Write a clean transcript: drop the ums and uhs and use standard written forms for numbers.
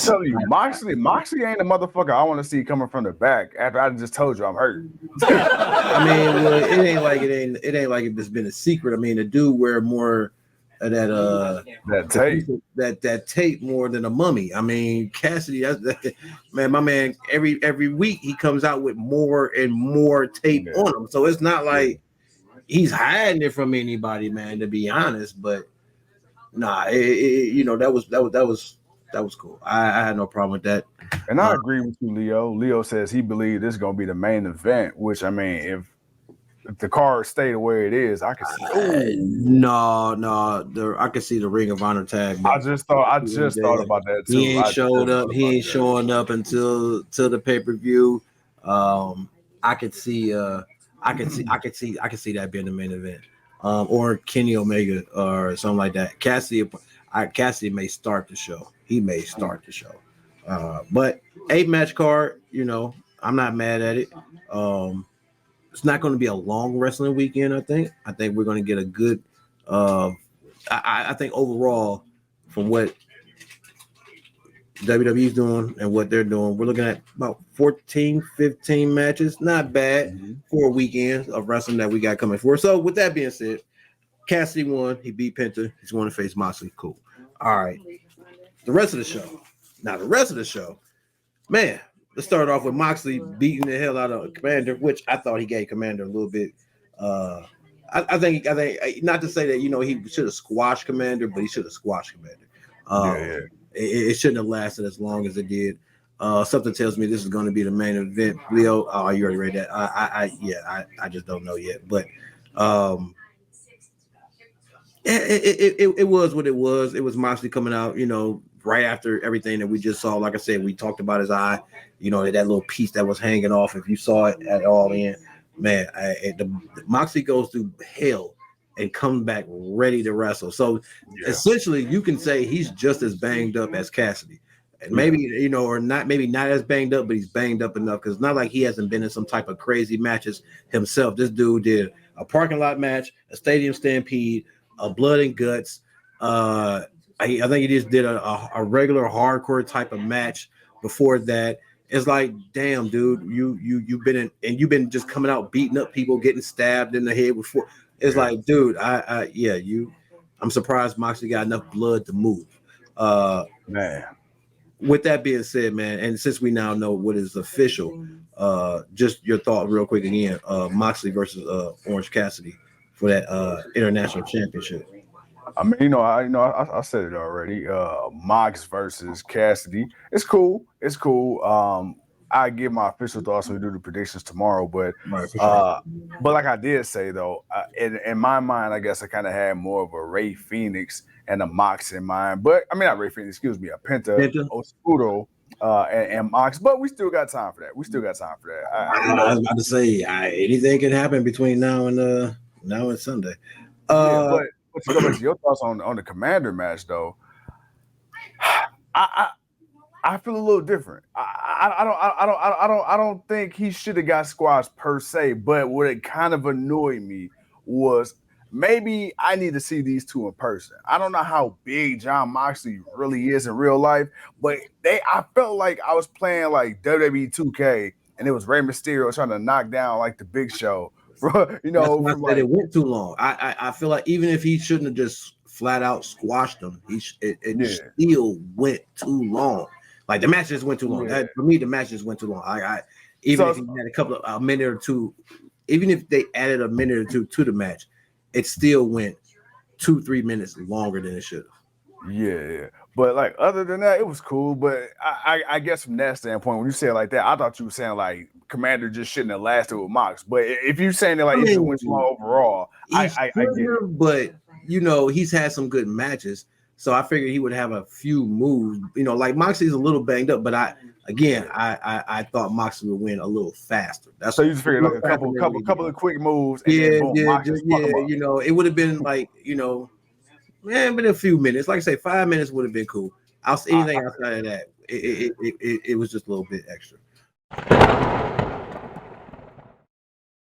telling you, Moxley ain't the motherfucker I want to see coming from the back after I just told you I'm hurt. I mean, well, it ain't like it's been a secret. I mean, the dude wear more of that tape more than a mummy. I mean, Cassidy, man, my man, every week he comes out with more and more tape on him. So it's not like he's hiding it from anybody, man, to be honest. But nah, that was cool. I had no problem with that. And I agree with you, Leo. Leo says he believes this is gonna be the main event, which I mean, if the card stay the way it is, I can see. I can see the Ring of Honor tag. I just thought about that too. He ain't showed up. He ain't showing up until the pay-per-view. I could see that being the main event, or Kenny Omega or something like that. Cassidy may start the show. He may start the show, but 8-match card. I'm not mad at it. It's not going to be a long wrestling weekend. I think we're going to get a good. I think overall, from what WWE's doing and what they're doing, we're looking at about 14, 15 matches. Not bad for a weekend of wrestling that we got coming for. So with that being said, Cassidy won. He beat Penta. He's going to face Moxley. Cool. All right. The rest of the show. Now, the rest of the show, man, let's start off with Moxley beating the hell out of Commander, which I thought he gave Commander a little bit. I think not to say that, he should have squashed Commander, but he should have squashed Commander. It shouldn't have lasted as long as it did. Something tells me this is going to be the main event. Leo, you already read that. I just don't know yet. But it was what it was. It was Moxley coming out, right after everything that we just saw. Like I said, we talked about his eye, that little piece that was hanging off. If you saw it at all in, man, Moxley goes through hell and comes back ready to wrestle. So essentially, you can say he's just as banged up as Cassidy. And maybe, or not, maybe not as banged up, but he's banged up enough because it's not like he hasn't been in some type of crazy matches himself. This dude did a parking lot match, a stadium stampede, a blood and guts. I think he just did a regular hardcore type of match before that. It's like, damn, dude, you've been just coming out beating up people, getting stabbed in the head before. It's like, dude, I'm surprised Moxley got enough blood to move. Man. With that being said, man, and since we now know what is official, just your thought real quick again, Moxley versus Orange Cassidy for that international championship. I mean, I said it already. Mox versus Cassidy. It's cool. I give my official thoughts when we do the predictions tomorrow. But but like I did say though, in my mind, I guess I kind of had more of a Ray Phoenix and a Mox in mind. But I mean, not Ray Phoenix. Excuse me, a Penta. Oscudo, and Mox. But we still got time for that. I was about to say anything can happen between now and Sunday. But to go back to your thoughts on the Commander match, though, I feel a little different. I don't think he should have got squashed per se. But what it kind of annoyed me was maybe I need to see these two in person. I don't know how big Jon Moxley really is in real life, but I felt like I was playing like WWE 2K, and it was Rey Mysterio trying to knock down like the Big Show. It went too long. I feel like even if he shouldn't have just flat out squashed them, it still went too long. Like the match just went too long. For me, the match just went too long. If he had a minute or two, even if they added a minute or two to the match, it still went 2-3 minutes longer than it should have. Yeah. But like other than that, it was cool. But I guess from that standpoint, when you say it like that, I thought you were saying like Commander just shouldn't have lasted with Mox. But if you're saying it like it went too long overall, I get it. But he's had some good matches, so I figured he would have a few moves. Like Moxley's a little banged up, but I thought Moxley would win a little faster. So you just figured like a couple of quick moves. And it would have been like been a few minutes. Like I say, 5 minutes would have been cool. Anything outside of that, it was just a little bit extra.